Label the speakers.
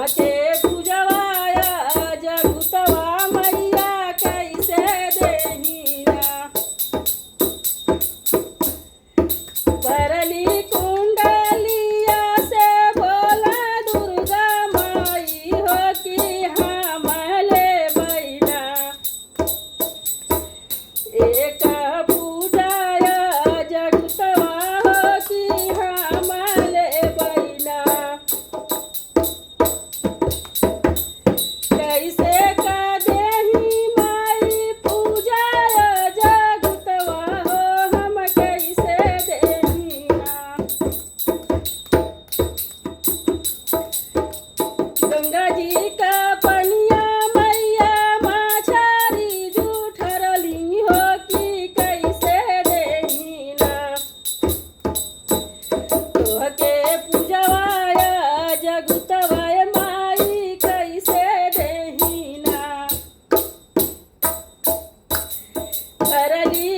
Speaker 1: तोहके पूजवाया जगुतवा मैया कैसे देहिरा भरली कुंडलिया से बोला दुर्गा माई हो कि हमले बैना एक पूजाया जगुतवा हो कि हमले बैना कैसे का देही माई पूजाया जगुतवा हो हम कैसे देहिना गंगा जी का पनिया मैया माछारी जूठरली हो कि कैसे देहिना तोहके पूजवाया जगुतवा माई कैसे देहिना भरली